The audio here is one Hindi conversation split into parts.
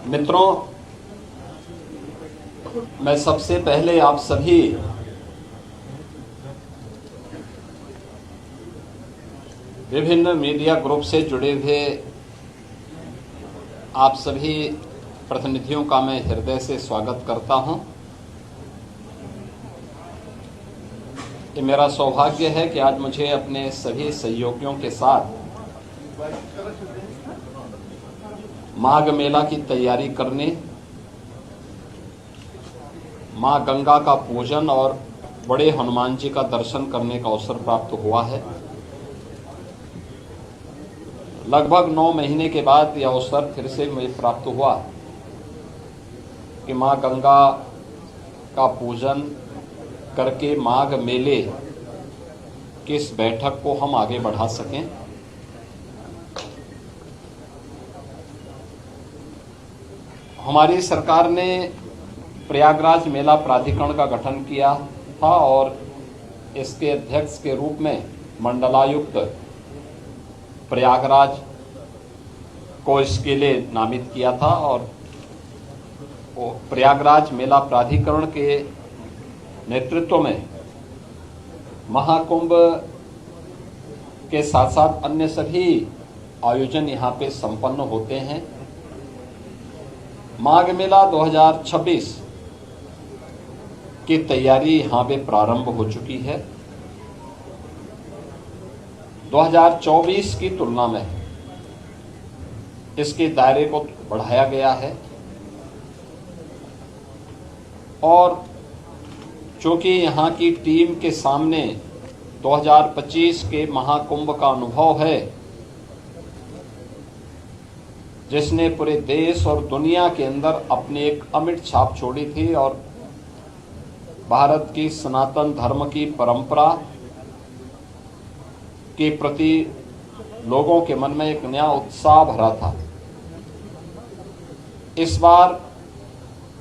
मित्रों, मैं सबसे पहले आप सभी विभिन्न मीडिया ग्रुप से जुड़े हुए आप सभी प्रतिनिधियों का मैं हृदय से स्वागत करता हूं। ये मेरा सौभाग्य है कि आज मुझे अपने सभी सहयोगियों के साथ माघ मेला की तैयारी करने, मां गंगा का पूजन और बड़े हनुमान जी का दर्शन करने का अवसर प्राप्त हुआ है। लगभग 9 महीने के बाद यह अवसर फिर से मुझे प्राप्त हुआ कि मां गंगा का पूजन करके माघ मेले की इस बैठक को हम आगे बढ़ा सकें। हमारी सरकार ने प्रयागराज मेला प्राधिकरण का गठन किया था और इसके अध्यक्ष के रूप में मंडलायुक्त प्रयागराज को इसके लिए नामित किया था और प्रयागराज मेला प्राधिकरण के नेतृत्व में महाकुंभ के साथ साथ अन्य सभी आयोजन यहाँ पे संपन्न होते हैं। माघ मेला 2026 की तैयारी यहाँ पे प्रारंभ हो चुकी है। 2024 की तुलना में इसके दायरे को बढ़ाया गया है और चूंकि यहाँ की टीम के सामने 2025 के महाकुंभ का अनुभव है, जिसने पूरे देश और दुनिया के अंदर अपनी एक अमिट छाप छोड़ी थी और भारत की सनातन धर्म की परंपरा के प्रति लोगों के मन में एक नया उत्साह भरा था। इस बार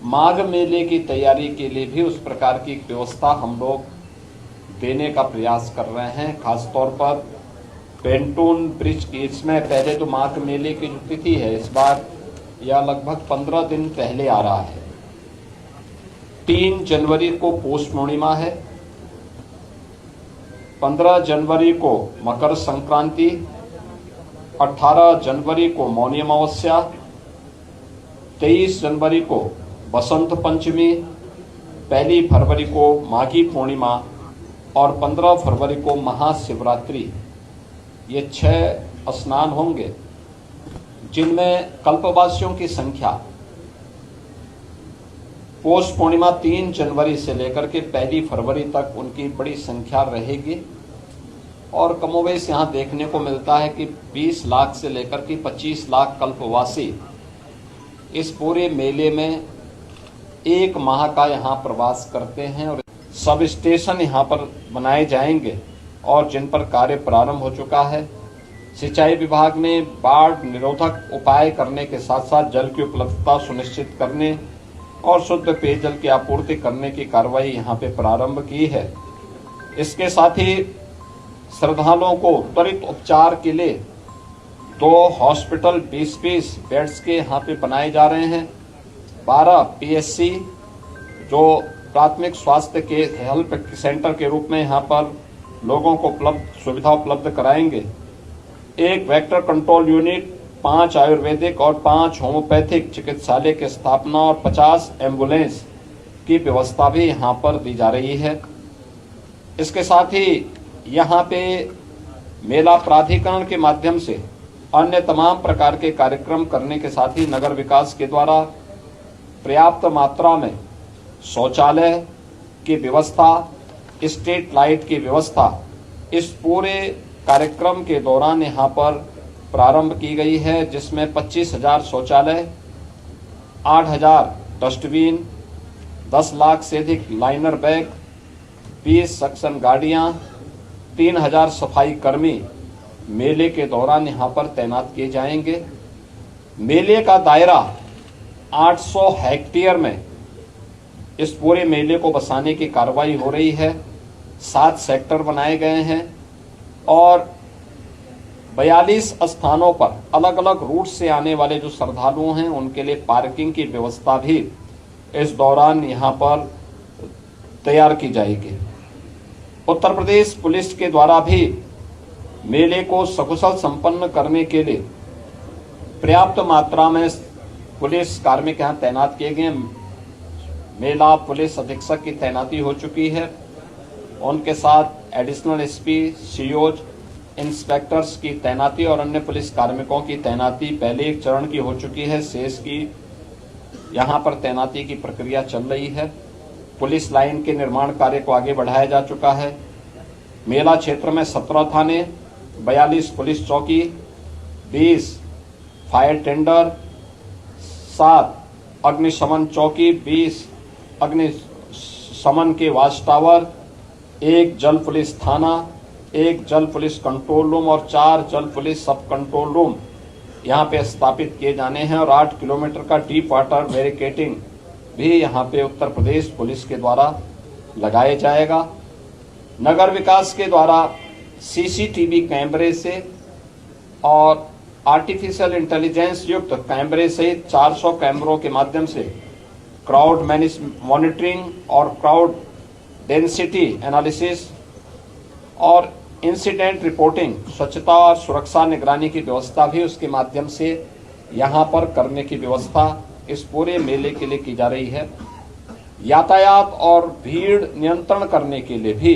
माघ मेले की तैयारी के लिए भी उस प्रकार की व्यवस्था हम लोग देने का प्रयास कर रहे हैं। खासतौर पर पेंटून ब्रिज की, इसमें पहले तो माघ मेले की जो तिथि है इस बार यह लगभग 15 दिन पहले आ रहा है। 3 जनवरी को पौष पूर्णिमा है, 15 जनवरी को मकर संक्रांति, 18 जनवरी को मौनी अमावस्या, 23 जनवरी को बसंत पंचमी, 1 फरवरी को माघी पूर्णिमा और 15 फरवरी को महाशिवरात्रि। ये 6 स्नान होंगे जिनमें कल्पवासियों की संख्या पौष पूर्णिमा 3 जनवरी से लेकर के 1 फरवरी तक उनकी बड़ी संख्या रहेगी और कमोबेश यहाँ देखने को मिलता है कि 20 लाख से लेकर के 25 लाख कल्पवासी इस पूरे मेले में 1 माह का यहाँ प्रवास करते हैं और सब स्टेशन यहाँ पर बनाए जाएंगे और जिन पर कार्य प्रारंभ हो चुका है। सिंचाई विभाग ने बाढ़ निरोधक उपाय करने के साथ साथ जल की उपलब्धता सुनिश्चित करने और शुद्ध पेयजल की आपूर्ति करने की कार्रवाई यहाँ पे प्रारंभ की है। इसके साथ ही श्रद्धालुओं को त्वरित उपचार के लिए 2 हॉस्पिटल 20-20 बेड्स के यहाँ पे बनाए जा रहे हैं। 12 PSC जो प्राथमिक स्वास्थ्य के हेल्थ सेंटर के रूप में यहाँ पर लोगों को सुविधा उपलब्ध कराएंगे। 1 वेक्टर कंट्रोल यूनिट, 5 आयुर्वेदिक और 5 होम्योपैथिक चिकित्सालय की स्थापना और 50 एम्बुलेंस की व्यवस्था भी यहाँ पर दी जा रही है। इसके साथ ही यहाँ पे मेला प्राधिकरण के माध्यम से अन्य तमाम प्रकार के कार्यक्रम करने के साथ ही नगर विकास के द्वारा पर्याप्त मात्रा में शौचालय की व्यवस्था, स्ट्रीट लाइट की व्यवस्था इस पूरे कार्यक्रम के दौरान यहाँ पर प्रारंभ की गई है, जिसमें 25,000 शौचालय, 8,000 डस्टबिन, 10 लाख से अधिक लाइनर बैग, 20 सक्शन गाड़ियाँ, 3,000 सफाई कर्मी मेले के दौरान यहाँ पर तैनात किए जाएंगे। मेले का दायरा 800 हेक्टेयर में इस पूरे मेले को बसाने की कार्रवाई हो रही है। 7 सेक्टर बनाए गए हैं और 42 स्थानों पर अलग अलग रूट से आने वाले जो श्रद्धालु हैं उनके लिए पार्किंग की व्यवस्था भी इस दौरान यहाँ पर तैयार की जाएगी। उत्तर प्रदेश पुलिस के द्वारा भी मेले को सकुशल संपन्न करने के लिए पर्याप्त मात्रा में पुलिस कार्मिक यहाँ तैनात किए गए। मेला पुलिस अधीक्षक की तैनाती हो चुकी है, उनके साथ एडिशनल एसपी, सीओज, इंस्पेक्टर्स की तैनाती और अन्य पुलिस कार्मिकों की तैनाती पहले एक चरण की हो चुकी है। शेष की यहाँ पर तैनाती की प्रक्रिया चल रही है। पुलिस लाइन के निर्माण कार्य को आगे बढ़ाया जा चुका है। मेला क्षेत्र में 17 थाने, 42 पुलिस चौकी, 20 फायर टेंडर, 7 अग्निशमन चौकी, 20 अग्निशमन के वाच टावर, 1 जल पुलिस थाना, 1 जल पुलिस कंट्रोल रूम और 4 जल पुलिस सब कंट्रोल रूम यहाँ पे स्थापित किए जाने हैं और 8 किलोमीटर का डीप वाटर बैरिकेडिंग भी यहाँ पे उत्तर प्रदेश पुलिस के द्वारा लगाया जाएगा। नगर विकास के द्वारा सीसीटीवी कैमरे से और आर्टिफिशियल इंटेलिजेंस युक्त कैमरे सहित 400 कैमरों के माध्यम से क्राउड मॉनिटरिंग और क्राउड डेंसिटी एनालिसिस और इंसिडेंट रिपोर्टिंग, स्वच्छता और सुरक्षा निगरानी की व्यवस्था भी उसके माध्यम से यहाँ पर करने की व्यवस्था इस पूरे मेले के लिए की जा रही है। यातायात और भीड़ नियंत्रण करने के लिए भी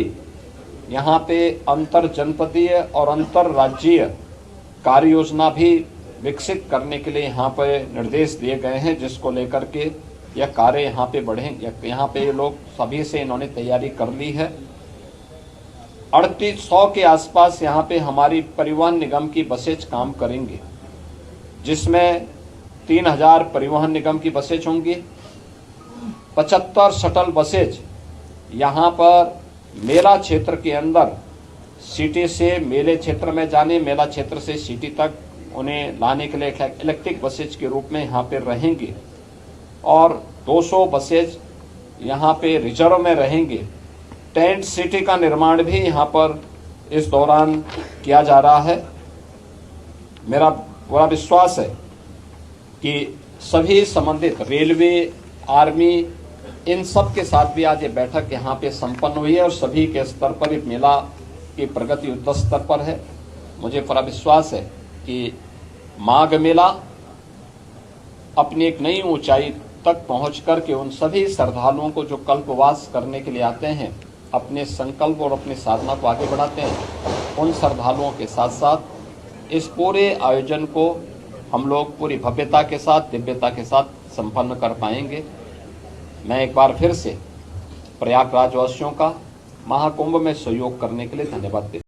यहाँ पे अंतर जनपदीय और अंतर राज्यीय कार्य योजना भी विकसित करने के लिए यहाँ पे निर्देश दिए गए हैं, जिसको लेकर के यह कार्य यहाँ पे बढ़े। यहाँ पे लोग सभी से इन्होंने तैयारी कर ली है। 3800 के आसपास यहाँ पे हमारी परिवहन निगम की बसेज काम करेंगी, जिसमें 3000 परिवहन निगम की बसेज होंगी। 75 शटल बसेज यहाँ पर मेला क्षेत्र के अंदर सिटी से मेले क्षेत्र में जाने, मेला क्षेत्र से सिटी तक उन्हें लाने के लिए इलेक्ट्रिक बसेज के रूप में यहाँ पे रहेंगी और 200 बसेज यहाँ पे रिजर्व में रहेंगे। टेंट सिटी का निर्माण भी यहाँ पर इस दौरान किया जा रहा है। मेरा पूरा विश्वास है कि सभी संबंधित रेलवे, आर्मी, इन सब के साथ भी आज ये बैठक यहाँ पे संपन्न हुई है और सभी के स्तर पर इस मेला की प्रगति युद्ध स्तर पर है। मुझे पूरा विश्वास है कि माघ मेला अपनी एक नई ऊंचाई तक पहुंच करके उन सभी श्रद्धालुओं को जो कल्पवास करने के लिए आते हैं, अपने संकल्प और अपनी साधना को आगे बढ़ाते हैं, उन श्रद्धालुओं के साथ साथ इस पूरे आयोजन को हम लोग पूरी भव्यता के साथ, दिव्यता के साथ संपन्न कर पाएंगे। मैं एक बार फिर से प्रयागराज वासियों का महाकुंभ में सहयोग करने के लिए धन्यवाद देता हूं।